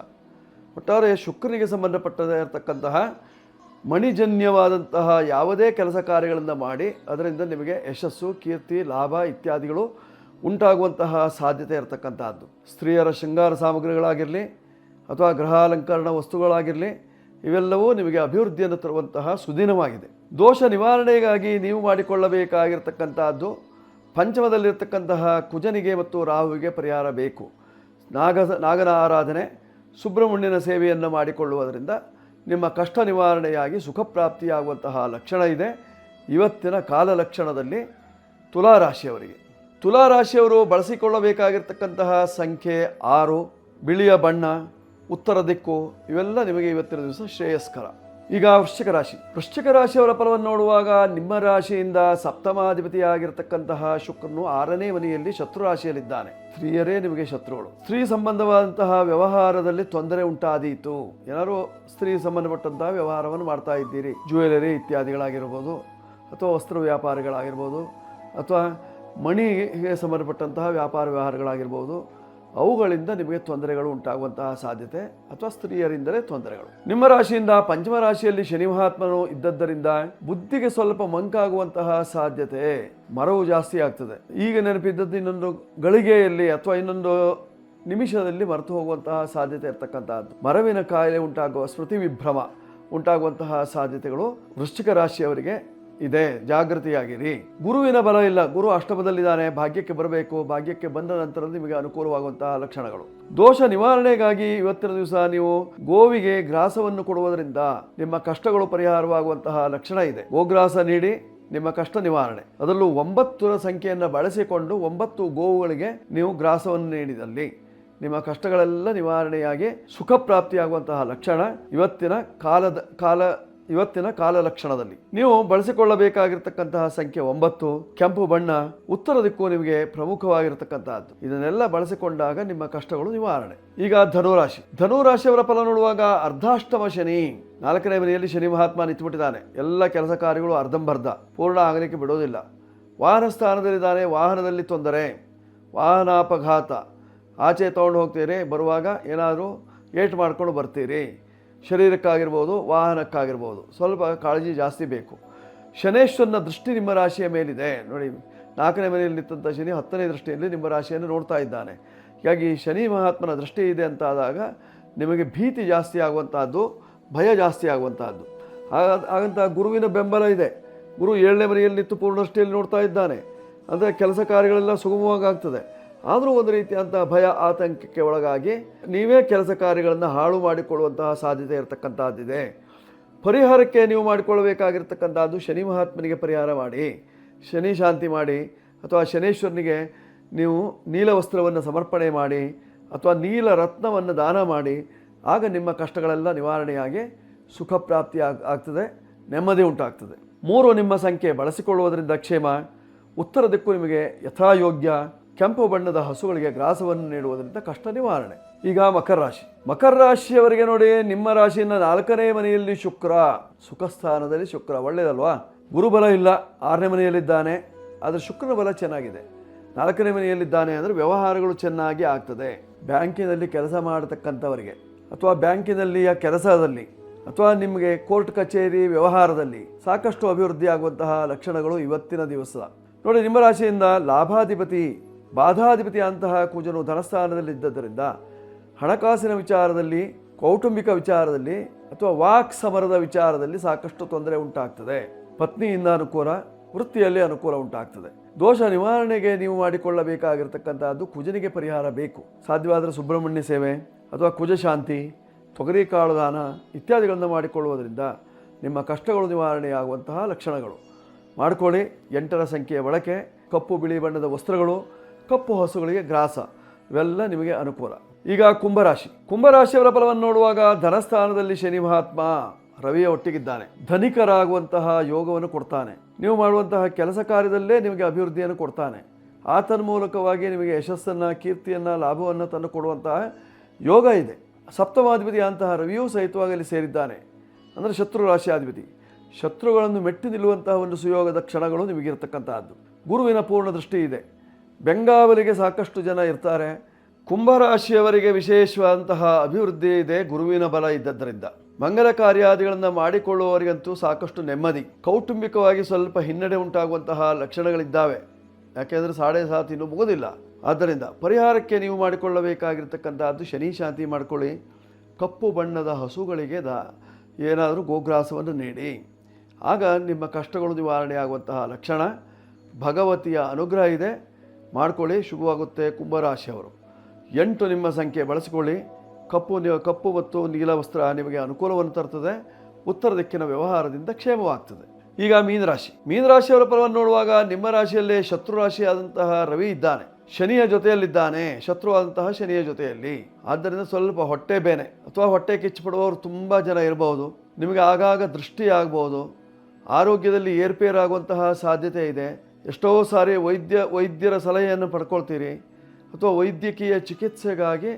ಒಟ್ಟಾರೆ ಶುಕ್ರನಿಗೆ ಸಂಬಂಧಪಟ್ಟಿರತಕ್ಕಂತಹ ಮಣಿಜನ್ಯವಾದಂತಹ ಯಾವುದೇ ಕೆಲಸ ಕಾರ್ಯಗಳನ್ನು ಮಾಡಿ ಅದರಿಂದ ನಿಮಗೆ ಯಶಸ್ಸು, ಕೀರ್ತಿ, ಲಾಭ ಇತ್ಯಾದಿಗಳು ಉಂಟಾಗುವಂತಹ ಸಾಧ್ಯತೆ ಇರತಕ್ಕಂತಹದ್ದು. ಸ್ತ್ರೀಯರ ಶೃಂಗಾರ ಸಾಮಗ್ರಿಗಳಾಗಿರಲಿ ಅಥವಾ ಗೃಹಾಲಂಕರಣ ವಸ್ತುಗಳಾಗಿರಲಿ, ಇವೆಲ್ಲವೂ ನಿಮಗೆ ಅಭಿವೃದ್ಧಿಯನ್ನು ತರುವಂತಹ ಸುದಿನವಾಗಿದೆ. ದೋಷ ನಿವಾರಣೆಗಾಗಿ ನೀವು ಮಾಡಿಕೊಳ್ಳಬೇಕಾಗಿರ್ತಕ್ಕಂತಹದ್ದು ಪಂಚಮದಲ್ಲಿರ್ತಕ್ಕಂತಹ ಕುಜನಿಗೆ ಮತ್ತು ರಾಹುವಿಗೆ ಪರಿಹಾರ ಬೇಕು. ನಾಗನ ಆರಾಧನೆ, ಸುಬ್ರಹ್ಮಣ್ಯನ ಸೇವೆಯನ್ನು ಮಾಡಿಕೊಳ್ಳುವುದರಿಂದ ನಿಮ್ಮ ಕಷ್ಟ ನಿವಾರಣೆಯಾಗಿ ಸುಖ ಪ್ರಾಪ್ತಿಯಾಗುವಂತಹ ಲಕ್ಷಣ ಇದೆ ಇವತ್ತಿನ ಕಾಲ ಲಕ್ಷಣದಲ್ಲಿ ತುಲಾರಾಶಿಯವರಿಗೆ. ತುಲಾರಾಶಿಯವರು ಬಳಸಿಕೊಳ್ಳಬೇಕಾಗಿರ್ತಕ್ಕಂತಹ ಸಂಖ್ಯೆ 6, ಬಿಳಿಯ ಬಣ್ಣ, ಉತ್ತರ ದಿಕ್ಕು, ಇವೆಲ್ಲ ನಿಮಗೆ ಇವತ್ತಿನ ದಿವಸ ಶ್ರೇಯಸ್ಕರ. ಈಗ ವೃಶ್ಚಿಕ ರಾಶಿ. ವೃಶ್ಚಿಕ ರಾಶಿಯವರ ಫಲವನ್ನು ನೋಡುವಾಗ ನಿಮ್ಮ ರಾಶಿಯಿಂದ ಸಪ್ತಮಾಧಿಪತಿಯಾಗಿರ್ತಕ್ಕಂತಹ ಶುಕ್ರನು 6ನೇ ಮನೆಯಲ್ಲಿ ಶತ್ರು ರಾಶಿಯಲ್ಲಿದ್ದಾನೆ. ಸ್ತ್ರೀಯರೇ ನಿಮಗೆ ಶತ್ರುಗಳು. ಸ್ತ್ರೀ ಸಂಬಂಧವಾದಂತಹ ವ್ಯವಹಾರದಲ್ಲಿ ತೊಂದರೆ ಉಂಟಾದೀತು. ಏನಾದರೂ ಸ್ತ್ರೀ ಸಂಬಂಧಪಟ್ಟಂತಹ ವ್ಯವಹಾರವನ್ನು ಮಾಡ್ತಾ ಇದ್ದೀರಿ, ಜ್ಯುವೆಲರಿ ಇತ್ಯಾದಿಗಳಾಗಿರ್ಬೋದು, ಅಥವಾ ವಸ್ತ್ರ ವ್ಯಾಪಾರಗಳಾಗಿರ್ಬೋದು, ಅಥವಾ ಮಣಿಗೆ ಸಂಬಂಧಪಟ್ಟಂತಹ ವ್ಯಾಪಾರ ವ್ಯವಹಾರಗಳಾಗಿರ್ಬೋದು, ಅವುಗಳಿಂದ ನಿಮಗೆ ತೊಂದರೆಗಳು ಉಂಟಾಗುವಂತಹ ಸಾಧ್ಯತೆ, ಅಥವಾ ಸ್ತ್ರೀಯರಿಂದಲೇ ತೊಂದರೆಗಳು. ನಿಮ್ಮ ರಾಶಿಯಿಂದ ಪಂಚಮ ರಾಶಿಯಲ್ಲಿ ಶನಿ ಮಹಾತ್ಮನು ಇದ್ದದ್ದರಿಂದ ಬುದ್ಧಿಗೆ ಸ್ವಲ್ಪ ಮಂಕಾಗುವಂತಹ ಸಾಧ್ಯತೆ, ಮರವು ಜಾಸ್ತಿ ಆಗ್ತದೆ. ಈಗ ನೆನಪಿದ್ದದ್ದು ಇನ್ನೊಂದು ಗಳಿಗೆಯಲ್ಲಿ ಅಥವಾ ಇನ್ನೊಂದು ನಿಮಿಷದಲ್ಲಿ ಮರೆತು ಹೋಗುವಂತಹ ಸಾಧ್ಯತೆ ಇರತಕ್ಕಂತಹದ್ದು. ಮರವಿನ ಕಾಯಿಲೆ ಉಂಟಾಗುವ, ಸ್ಮೃತಿ ವಿಭ್ರಮ ಉಂಟಾಗುವಂತಹ ಸಾಧ್ಯತೆಗಳು ವೃಶ್ಚಿಕ ರಾಶಿಯವರಿಗೆ ಇದೆ. ಜಾಗೃತಿಯಾಗಿರಿ. ಗುರುವಿನ ಬಲ ಇಲ್ಲ. ಗುರು ಅಷ್ಟಮದಲ್ಲಿದ್ದಾನೆ. ಭಾಗ್ಯಕ್ಕೆ ಬರಬೇಕು. ಭಾಗ್ಯಕ್ಕೆ ಬಂದ ನಂತರ ನಿಮಗೆ ಅನುಕೂಲವಾಗುವಂತಹ ಲಕ್ಷಣಗಳು. ದೋಷ ನಿವಾರಣೆಗಾಗಿ ಇವತ್ತಿನ ದಿವಸ ನೀವು ಗೋವಿಗೆ ಗ್ರಾಸವನ್ನು ಕೊಡುವುದರಿಂದ ನಿಮ್ಮ ಕಷ್ಟಗಳು ಪರಿಹಾರವಾಗುವಂತಹ ಲಕ್ಷಣ ಇದೆ. ಗೋಗ್ರಾಸ ನೀಡಿ ನಿಮ್ಮ ಕಷ್ಟ ನಿವಾರಣೆ. ಅದರಲ್ಲೂ 9ರ ಸಂಖ್ಯೆಯನ್ನು ಬಳಸಿಕೊಂಡು 9 ಗೋವುಗಳಿಗೆ ನೀವು ಗ್ರಾಸವನ್ನು ನೀಡಿದಲ್ಲಿ ನಿಮ್ಮ ಕಷ್ಟಗಳೆಲ್ಲ ನಿವಾರಣೆಯಾಗಿ ಸುಖ ಪ್ರಾಪ್ತಿಯಾಗುವಂತಹ ಲಕ್ಷಣ ಇವತ್ತಿನ ಕಾಲ ಲಕ್ಷಣದಲ್ಲಿ. ನೀವು ಬಳಸಿಕೊಳ್ಳಬೇಕಾಗಿರ್ತಕ್ಕಂತಹ ಸಂಖ್ಯೆ 9, ಕೆಂಪು ಬಣ್ಣ, ಉತ್ತರ ದಿಕ್ಕು ನಿಮಗೆ ಪ್ರಮುಖವಾಗಿರತಕ್ಕಂತಹದ್ದು. ಇದನ್ನೆಲ್ಲ ಬಳಸಿಕೊಂಡಾಗ ನಿಮ್ಮ ಕಷ್ಟಗಳು ನಿವಾರಣೆ. ಈಗ ಧನುರಾಶಿ. ಧನುರಾಶಿಯವರ ಫಲ ನೋಡುವಾಗ ಅರ್ಧಾಷ್ಟಮ ಶನಿ, 4ನೇ ಮನೆಯಲ್ಲಿ ಶನಿ ಮಹಾತ್ಮ ನಿಂತುಬಿಟ್ಟಿದ್ದಾನೆ. ಎಲ್ಲ ಕೆಲಸ ಕಾರ್ಯಗಳು ಅರ್ಧಂಬರ್ಧ, ಪೂರ್ಣ ಆಗಲಿಕ್ಕೆ ಬಿಡೋದಿಲ್ಲ. ವಾಹನ ಸ್ಥಾನದಲ್ಲಿದ್ದಾನೆ. ವಾಹನದಲ್ಲಿ ತೊಂದರೆ, ವಾಹನಾಪಘಾತ, ಆಚೆ ತಗೊಂಡು ಹೋಗ್ತೀರಿ, ಬರುವಾಗ ಏನಾದರೂ ಏಟು ಮಾಡ್ಕೊಂಡು ಬರ್ತೀರಿ. ಶರೀರಕ್ಕಾಗಿರ್ಬೋದು, ವಾಹನಕ್ಕಾಗಿರ್ಬೋದು, ಸ್ವಲ್ಪ ಕಾಳಜಿ ಜಾಸ್ತಿ ಬೇಕು. ಶನೇಶ್ವರನ ದೃಷ್ಟಿ ನಿಮ್ಮ ರಾಶಿಯ ಮೇಲಿದೆ ನೋಡಿ. 4ನೇ ಮನೆಯಲ್ಲಿ ನಿಂತಹ ಶನಿ 10ನೇ ದೃಷ್ಟಿಯಲ್ಲಿ ನಿಮ್ಮ ರಾಶಿಯನ್ನು ನೋಡ್ತಾ ಇದ್ದಾನೆ. ಹೀಗಾಗಿ ಶನಿ ಮಹಾತ್ಮನ ದೃಷ್ಟಿ ಇದೆ ಅಂತಾದಾಗ ನಿಮಗೆ ಭೀತಿ ಜಾಸ್ತಿ ಆಗುವಂತಹದ್ದು, ಭಯ ಜಾಸ್ತಿ ಆಗುವಂತಹದ್ದು. ಹಾಗಂತ ಗುರುವಿನ ಬೆಂಬಲ ಇದೆ. ಗುರು 7ನೇ ಮನೆಯಲ್ಲಿ ನಿಂತು ಪೂರ್ಣ ದೃಷ್ಟಿಯಲ್ಲಿ ನೋಡ್ತಾ ಇದ್ದಾನೆ ಅಂದರೆ ಕೆಲಸ ಕಾರ್ಯಗಳೆಲ್ಲ ಸುಗಮವಾಗಿ ಆಗ್ತದೆ. ಆದರೂ ಒಂದು ರೀತಿಯಂಥ ಭಯ, ಆತಂಕಕ್ಕೆ ಒಳಗಾಗಿ ನೀವೇ ಕೆಲಸ ಕಾರ್ಯಗಳನ್ನು ಹಾಳು ಮಾಡಿಕೊಳ್ಳುವಂತಹ ಸಾಧ್ಯತೆ ಇರತಕ್ಕಂಥದ್ದಿದೆ. ಪರಿಹಾರಕ್ಕೆ ನೀವು ಮಾಡಿಕೊಳ್ಳಬೇಕಾಗಿರ್ತಕ್ಕಂಥದ್ದು ಶನಿ ಮಹಾತ್ಮನಿಗೆ ಪರಿಹಾರ ಮಾಡಿ, ಶನಿ ಶಾಂತಿ ಮಾಡಿ, ಅಥವಾ ಶನೇಶ್ವರನಿಗೆ ನೀವು ನೀಲ ವಸ್ತ್ರವನ್ನು ಸಮರ್ಪಣೆ ಮಾಡಿ, ಅಥವಾ ನೀಲ ರತ್ನವನ್ನು ದಾನ ಮಾಡಿ. ಆಗ ನಿಮ್ಮ ಕಷ್ಟಗಳೆಲ್ಲ ನಿವಾರಣೆಯಾಗಿ ಸುಖ ಪ್ರಾಪ್ತಿ ಆಗ್ತದೆ, ನೆಮ್ಮದಿ ಉಂಟಾಗ್ತದೆ. 3 ನಿಮ್ಮ ಸಂಖ್ಯೆ ಬಳಸಿಕೊಳ್ಳುವುದರಿಂದ ಕ್ಷೇಮ. ಉತ್ತರ ದಿಕ್ಕು ನಿಮಗೆ ಯಥಾಯೋಗ್ಯ. ಕೆಂಪು ಬಣ್ಣದ ಹಸುಗಳಿಗೆ ಗ್ರಾಸವನ್ನು ನೀಡುವುದರಿಂದ ಕಷ್ಟ ನಿವಾರಣೆ. ಈಗ ಮಕರ ರಾಶಿ. ಮಕರ ರಾಶಿಯವರಿಗೆ ನೋಡಿ, ನಿಮ್ಮ ರಾಶಿಯಿಂದ 4ನೇ ಮನೆಯಲ್ಲಿ ಶುಕ್ರ, ಸುಖ ಸ್ಥಾನದಲ್ಲಿ ಶುಕ್ರ, ಒಳ್ಳೆಯದಲ್ವಾ? ಗುರುಬಲ ಇಲ್ಲ, 6ನೇ ಮನೆಯಲ್ಲಿದ್ದಾನೆ. ಆದರೆ ಶುಕ್ರನ ಬಲ ಚೆನ್ನಾಗಿದೆ. 4ನೇ ಮನೆಯಲ್ಲಿದ್ದಾನೆ ಅಂದರೆ ವ್ಯವಹಾರಗಳು ಚೆನ್ನಾಗಿ ಆಗ್ತದೆ. ಬ್ಯಾಂಕಿನಲ್ಲಿ ಕೆಲಸ ಮಾಡತಕ್ಕಂಥವರಿಗೆ, ಅಥವಾ ಬ್ಯಾಂಕಿನಲ್ಲಿಯ ಕೆಲಸದಲ್ಲಿ, ಅಥವಾ ನಿಮಗೆ ಕೋರ್ಟ್ ಕಚೇರಿ ವ್ಯವಹಾರದಲ್ಲಿ ಸಾಕಷ್ಟು ಅಭಿವೃದ್ಧಿ ಆಗುವಂತಹ ಲಕ್ಷಣಗಳು ಇವತ್ತಿನ ದಿವಸ ನೋಡಿ. ನಿಮ್ಮ ರಾಶಿಯಿಂದ ಲಾಭಾಧಿಪತಿ, ಬಾಧಾಧಿಪತಿ ಅಂತಹ ಕುಜನು ಧನಸ್ಥಾನದಲ್ಲಿದ್ದರಿಂದ ಹಣಕಾಸಿನ ವಿಚಾರದಲ್ಲಿ, ಕೌಟುಂಬಿಕ ವಿಚಾರದಲ್ಲಿ, ಅಥವಾ ವಾಕ್ ಸಮರದ ವಿಚಾರದಲ್ಲಿ ಸಾಕಷ್ಟು ತೊಂದರೆ ಉಂಟಾಗ್ತದೆ. ಪತ್ನಿಯಿಂದ ಅನುಕೂಲ, ವೃತ್ತಿಯಲ್ಲಿ ಅನುಕೂಲ ಉಂಟಾಗ್ತದೆ. ದೋಷ ನಿವಾರಣೆಗೆ ನೀವು ಮಾಡಿಕೊಳ್ಳಬೇಕಾಗಿರ್ತಕ್ಕಂಥದ್ದು ಕುಜನಿಗೆ ಪರಿಹಾರ ಬೇಕು. ಸಾಧ್ಯವಾದರೆ ಸುಬ್ರಹ್ಮಣ್ಯ ಸೇವೆ ಅಥವಾ ಕುಜ ಶಾಂತಿ, ತೊಗರಿ ಕಾಳು ದಾನ ಇತ್ಯಾದಿಗಳನ್ನು ಮಾಡಿಕೊಳ್ಳುವುದರಿಂದ ನಿಮ್ಮ ಕಷ್ಟಗಳು ನಿವಾರಣೆಯಾಗುವಂತಹ ಲಕ್ಷಣಗಳು ಮಾಡಿಕೊಳ್ಳಿ. 8ರ ಸಂಖ್ಯೆಯ ಬಳಕೆ, ಕಪ್ಪು ಬಿಳಿ ಬಣ್ಣದ ವಸ್ತ್ರಗಳು, ಕಪ್ಪು ಹಸುಗಳಿಗೆ ಗ್ರಾಸ, ಇವೆಲ್ಲ ನಿಮಗೆ ಅನುಕೂಲ. ಈಗ ಕುಂಭರಾಶಿಯವರ ಫಲವನ್ನು ನೋಡುವಾಗ ಧನಸ್ಥಾನದಲ್ಲಿ ಶನಿ ಮಹಾತ್ಮ ರವಿಯ ಒಟ್ಟಿಗಿದ್ದಾನೆ. ಧನಿಕರಾಗುವಂತಹ ಯೋಗವನ್ನು ಕೊಡ್ತಾನೆ. ನೀವು ಮಾಡುವಂತಹ ಕೆಲಸ ಕಾರ್ಯದಲ್ಲೇ ನಿಮಗೆ ಅಭಿವೃದ್ಧಿಯನ್ನು ಕೊಡ್ತಾನೆ. ಆತನ ಮೂಲಕವಾಗಿ ನಿಮಗೆ ಯಶಸ್ಸನ್ನು, ಕೀರ್ತಿಯನ್ನು, ಲಾಭವನ್ನು ತಂದು ಕೊಡುವಂತಹ ಯೋಗ ಇದೆ. ಸಪ್ತಮಾಧಿಪತಿ ಅಂತಹ ರವಿಯೂ ಸಹಿತವಾಗಿ ಅಲ್ಲಿ ಸೇರಿದ್ದಾನೆ. ಅಂದರೆ ಶತ್ರು ರಾಶಿಯಾಧಿಪತಿ. ಶತ್ರುಗಳನ್ನು ಮೆಟ್ಟಿ ನಿಲ್ಲುವಂತಹ ಒಂದು ಸುಯೋಗದ ಕ್ಷಣಗಳು ನಿಮಗಿರ್ತಕ್ಕಂತಹದ್ದು. ಗುರುವಿನ ಪೂರ್ಣ ದೃಷ್ಟಿ ಇದೆ. ಬೆಂಗಾವಲಿಗೆ ಸಾಕಷ್ಟು ಜನ ಇರ್ತಾರೆ. ಕುಂಭರಾಶಿಯವರಿಗೆ ವಿಶೇಷವಾದಂತಹ ಅಭಿವೃದ್ಧಿ ಇದೆ ಗುರುವಿನ ಬಲ ಇದ್ದದ್ದರಿಂದ. ಮಂಗಲ ಕಾರ್ಯಾದಿಗಳನ್ನು ಮಾಡಿಕೊಳ್ಳುವವರಿಗಂತೂ ಸಾಕಷ್ಟು ನೆಮ್ಮದಿ. ಕೌಟುಂಬಿಕವಾಗಿ ಸ್ವಲ್ಪ ಹಿನ್ನಡೆ ಉಂಟಾಗುವಂತಹ ಲಕ್ಷಣಗಳಿದ್ದಾವೆ. ಯಾಕೆಂದರೆ 7.5 ಇನ್ನೂ ಮುಗೋದಿಲ್ಲ. ಆದ್ದರಿಂದ ಪರಿಹಾರಕ್ಕೆ ನೀವು ಮಾಡಿಕೊಳ್ಳಬೇಕಾಗಿರ್ತಕ್ಕಂಥದ್ದು ಶನಿ ಶಾಂತಿ ಮಾಡಿಕೊಳ್ಳಿ. ಕಪ್ಪು ಬಣ್ಣದ ಹಸುಗಳಿಗೆ ಏನಾದರೂ ಗೋಗ್ರಾಸವನ್ನು ನೀಡಿ. ಆಗ ನಿಮ್ಮ ಕಷ್ಟಗಳು ನಿವಾರಣೆ ಆಗುವಂತಹ ಲಕ್ಷಣ. ಭಗವತಿಯ ಅನುಗ್ರಹ ಇದೆ, ಮಾಡಿಕೊಳ್ಳಿ, ಶುಭವಾಗುತ್ತೆ. ಕುಂಭರಾಶಿಯವರು 8 ನಿಮ್ಮ ಸಂಖ್ಯೆ ಬಳಸಿಕೊಳ್ಳಿ. ಕಪ್ಪು ಮತ್ತು ನೀಲ ವಸ್ತ್ರ ನಿಮಗೆ ಅನುಕೂಲವನ್ನು ತರುತ್ತದೆ. ಉತ್ತರ ದಿಕ್ಕಿನ ವ್ಯವಹಾರದಿಂದ ಕ್ಷೇಮವಾಗ್ತದೆ. ಈಗ ಮೀನರಾಶಿಯವರ ಫಲವನ್ನು ನೋಡುವಾಗ ನಿಮ್ಮ ರಾಶಿಯಲ್ಲೇ ಶತ್ರು ರಾಶಿಯಾದಂತಹ ರವಿ ಇದ್ದಾನೆ. ಶನಿಯ ಜೊತೆಯಲ್ಲಿದ್ದಾನೆ, ಶತ್ರುವಾದಂತಹ ಶನಿಯ ಜೊತೆಯಲ್ಲಿ. ಆದ್ದರಿಂದ ಸ್ವಲ್ಪ ಹೊಟ್ಟೆ ಬೇನೆ ಅಥವಾ ಹೊಟ್ಟೆ ಕಿಚ್ಚುಪಡುವವರು ತುಂಬ ಜನ ಇರಬಹುದು. ನಿಮಗೆ ಆಗಾಗ ದೃಷ್ಟಿ ಆಗ್ಬೋದು. ಆರೋಗ್ಯದಲ್ಲಿ ಏರ್ಪೇರಾಗುವಂತಹ ಸಾಧ್ಯತೆ ಇದೆ. ಎಷ್ಟೋ ಸಾರಿ ವೈದ್ಯರ ಸಲಹೆಯನ್ನು ಪಡ್ಕೊಳ್ತೀರಿ ಅಥವಾ ವೈದ್ಯಕೀಯ ಚಿಕಿತ್ಸೆಗಾಗಿ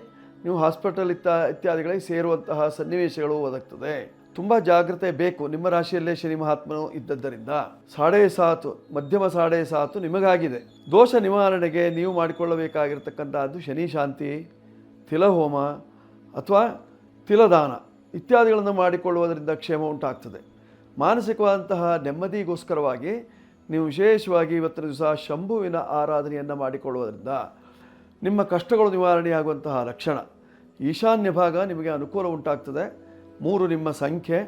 ನೀವು ಹಾಸ್ಪಿಟಲ್ ಇತ್ಯಾದಿಗಳಿಗೆ ಸೇರುವಂತಹ ಸನ್ನಿವೇಶಗಳು ಒದಗ್ತದೆ. ತುಂಬ ಜಾಗ್ರತೆ ಬೇಕು. ನಿಮ್ಮ ರಾಶಿಯಲ್ಲೇ ಶನಿ ಮಹಾತ್ಮನು ಇದ್ದದ್ದರಿಂದ 7.5 ಮಧ್ಯಮ 7.5 ನಿಮಗಾಗಿದೆ. ದೋಷ ನಿವಾರಣೆಗೆ ನೀವು ಮಾಡಿಕೊಳ್ಳಬೇಕಾಗಿರ್ತಕ್ಕಂಥದ್ದು ಶನಿ ಶಾಂತಿ, ತಿಲಹೋಮ ಅಥವಾ ತಿಲದಾನ ಇತ್ಯಾದಿಗಳನ್ನು ಮಾಡಿಕೊಳ್ಳುವುದರಿಂದ ಕ್ಷೇಮ ಉಂಟಾಗ್ತದೆ. ಮಾನಸಿಕವಾದಂತಹ ನೆಮ್ಮದಿಗೋಸ್ಕರವಾಗಿ ನೀವು ವಿಶೇಷವಾಗಿ ಇವತ್ತಿನ ದಿವಸ ಶಂಭುವಿನ ಆರಾಧನೆಯನ್ನು ಮಾಡಿಕೊಳ್ಳುವುದರಿಂದ ನಿಮ್ಮ ಕಷ್ಟಗಳು ನಿವಾರಣೆಯಾಗುವಂತಹ ಲಕ್ಷಣ. ಈಶಾನ್ಯ ಭಾಗ ನಿಮಗೆ ಅನುಕೂಲ ಉಂಟಾಗ್ತದೆ. 3 ನಿಮ್ಮ ಸಂಖ್ಯೆ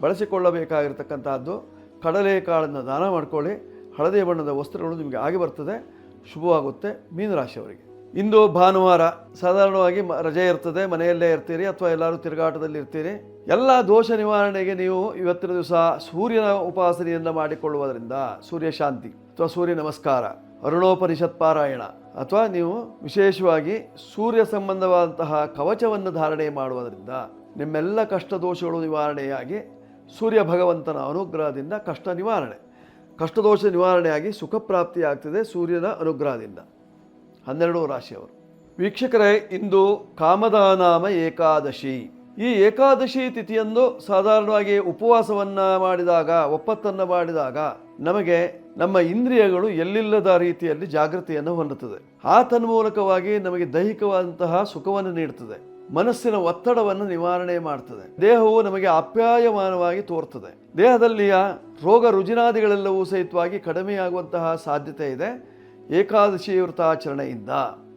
ಬಳಸಿಕೊಳ್ಳಬೇಕಾಗಿರ್ತಕ್ಕಂಥದ್ದು. ಕಡಲೆಕಾಳನ್ನು ದಾನ ಮಾಡಿಕೊಳ್ಳಿ. ಹಳದಿ ಬಣ್ಣದ ವಸ್ತ್ರಗಳು ನಿಮಗೆ ಆಗಿ ಬರ್ತದೆ, ಶುಭವಾಗುತ್ತೆ. ಮೀನರಾಶಿಯವರಿಗೆ ಇಂದು ಭಾನುವಾರ, ಸಾಧಾರಣವಾಗಿ ರಜೆ ಇರ್ತದೆ, ಮನೆಯಲ್ಲೇ ಇರ್ತೀರಿ ಅಥವಾ ಎಲ್ಲರೂ ತಿರುಗಾಟದಲ್ಲಿ ಇರ್ತೀರಿ. ಎಲ್ಲ ದೋಷ ನಿವಾರಣೆಗೆ ನೀವು ಇವತ್ತಿನ ದಿವಸ ಸೂರ್ಯನ ಉಪಾಸನೆಯನ್ನು ಮಾಡಿಕೊಳ್ಳುವುದರಿಂದ ಸೂರ್ಯ ಶಾಂತಿ ಅಥವಾ ಸೂರ್ಯ ನಮಸ್ಕಾರ, ಅರುಣೋಪನಿಷತ್ ಪಾರಾಯಣ ಅಥವಾ ನೀವು ವಿಶೇಷವಾಗಿ ಸೂರ್ಯ ಸಂಬಂಧವಾದಂತಹ ಕವಚವನ್ನು ಧಾರಣೆ ಮಾಡುವುದರಿಂದ ನಿಮ್ಮೆಲ್ಲ ಕಷ್ಟ ದೋಷಗಳು ನಿವಾರಣೆಯಾಗಿ ಸೂರ್ಯ ಭಗವಂತನ ಅನುಗ್ರಹದಿಂದ ಕಷ್ಟದೋಷ ನಿವಾರಣೆಯಾಗಿ ಸುಖ ಪ್ರಾಪ್ತಿಯಾಗ್ತದೆ ಸೂರ್ಯನ ಅನುಗ್ರಹದಿಂದ. 12 ರಾಶಿಯವರು ವೀಕ್ಷಕರೇ, ಇಂದು ಕಾಮದಾನಾಮ ಏಕಾದಶಿ. ಈ ಏಕಾದಶಿ ತಿಥಿಯಂದು ಸಾಧಾರಣವಾಗಿ ಉಪವಾಸವನ್ನು ಮಾಡಿದಾಗ, ಒಪ್ಪತ್ತನ್ನು ಮಾಡಿದಾಗ ನಮಗೆ ನಮ್ಮ ಇಂದ್ರಿಯಗಳು ಎಲ್ಲಿಲ್ಲದ ರೀತಿಯಲ್ಲಿ ಜಾಗೃತಿಯನ್ನು ಹೊಂದುತ್ತದೆ. ಆ ತನ್ಮೂಲಕವಾಗಿ ನಮಗೆ ದೈಹಿಕವಾದಂತಹ ಸುಖವನ್ನು ನೀಡುತ್ತದೆ. ಮನಸ್ಸಿನ ಒತ್ತಡವನ್ನು ನಿವಾರಣೆ ಮಾಡ್ತದೆ. ದೇಹವು ನಮಗೆ ಆಪ್ಯಾಯಮಾನವಾಗಿ ತೋರ್ತದೆ. ದೇಹದಲ್ಲಿಯ ರೋಗ ರುಜಿನಾದಿಗಳೆಲ್ಲವೂ ಸಹಿತವಾಗಿ ಕಡಿಮೆಯಾಗುವಂತಹ ಸಾಧ್ಯತೆ ಇದೆ ಏಕಾದಶಿ ವ್ರತಾಚರಣೆಯಿಂದ.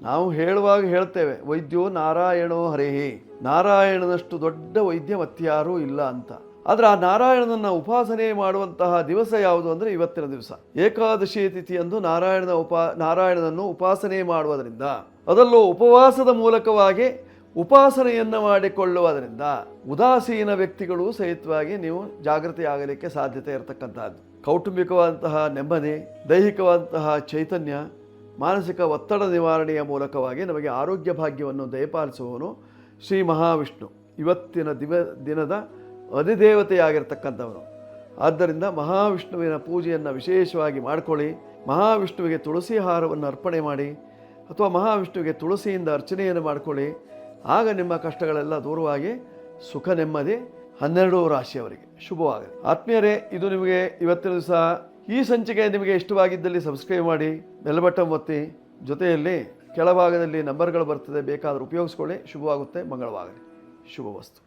ನಾವು ಹೇಳುವಾಗ ಹೇಳ್ತೇವೆ, ವೈದ್ಯೋ ನಾರಾಯಣೋ ಹರೇಹಿ, ನಾರಾಯಣನಷ್ಟು ದೊಡ್ಡ ವೈದ್ಯ ಮತ್ಯಾರೂ ಇಲ್ಲ ಅಂತ. ಆದರೆ ಆ ನಾರಾಯಣನನ್ನು ಉಪಾಸನೆ ಮಾಡುವಂತಹ ದಿವಸ ಯಾವುದು ಅಂದರೆ ಇವತ್ತಿನ ದಿವಸ ಏಕಾದಶಿ ತಿಥಿಯಂದು ನಾರಾಯಣನನ್ನು ಉಪಾಸನೆ ಮಾಡುವುದರಿಂದ, ಅದರಲ್ಲೂ ಉಪವಾಸದ ಮೂಲಕವಾಗಿ ಉಪಾಸನೆಯನ್ನು ಮಾಡಿಕೊಳ್ಳುವುದರಿಂದ ಉದಾಸೀನ ವ್ಯಕ್ತಿಗಳು ಸಹಿತವಾಗಿ ನೀವು ಜಾಗೃತಿ ಆಗಲಿಕ್ಕೆ ಸಾಧ್ಯತೆ ಇರತಕ್ಕಂಥದ್ದು. ಕೌಟುಂಬಿಕವಾದಂತಹ ನೆಮ್ಮದಿ, ದೈಹಿಕವಾದಂತಹ ಚೈತನ್ಯ, ಮಾನಸಿಕ ಒತ್ತಡ ನಿವಾರಣೆಯ ಮೂಲಕವಾಗಿ ನಮಗೆ ಆರೋಗ್ಯ ಭಾಗ್ಯವನ್ನು ದಯಪಾಲಿಸುವವನು ಶ್ರೀ ಮಹಾವಿಷ್ಣು. ಇವತ್ತಿನ ದಿನದ ಅಧಿದೇವತೆಯಾಗಿರ್ತಕ್ಕಂಥವನು. ಆದ್ದರಿಂದ ಮಹಾವಿಷ್ಣುವಿನ ಪೂಜೆಯನ್ನು ವಿಶೇಷವಾಗಿ ಮಾಡಿಕೊಳ್ಳಿ. ಮಹಾವಿಷ್ಣುವಿಗೆ ತುಳಸಿ ಹಾರವನ್ನು ಅರ್ಪಣೆ ಮಾಡಿ ಅಥವಾ ಮಹಾವಿಷ್ಣುವಿಗೆ ತುಳಸಿಯಿಂದ ಅರ್ಚನೆಯನ್ನು ಮಾಡಿಕೊಳ್ಳಿ. ಆಗ ನಿಮ್ಮ ಕಷ್ಟಗಳೆಲ್ಲ ದೂರವಾಗಿ ಸುಖ ನೆಮ್ಮದಿ 12 ರಾಶಿಯವರಿಗೆ ಶುಭವಾಗಲಿ. ಆತ್ಮೀಯರೇ, ಇದು ನಿಮಗೆ ಇವತ್ತಿನ ದಿವಸ ಈ ಸಂಚಿಕೆ ನಿಮಗೆ ಇಷ್ಟವಾಗಿದ್ದಲ್ಲಿ ಸಬ್ಸ್ಕ್ರೈಬ್ ಮಾಡಿ, ಬೆಲ್ ಬಟನ್ ಒತ್ತಿ. ಜೊತೆಯಲ್ಲಿ ಕೆಳಭಾಗದಲ್ಲಿ ನಂಬರ್ಗಳು ಬರ್ತದೆ, ಬೇಕಾದರೂ ಉಪಯೋಗಿಸ್ಕೊಳ್ಳಿ. ಶುಭವಾಗುತ್ತೆ, ಮಂಗಳವಾಗಲಿ. ಶುಭವಸ್ತು.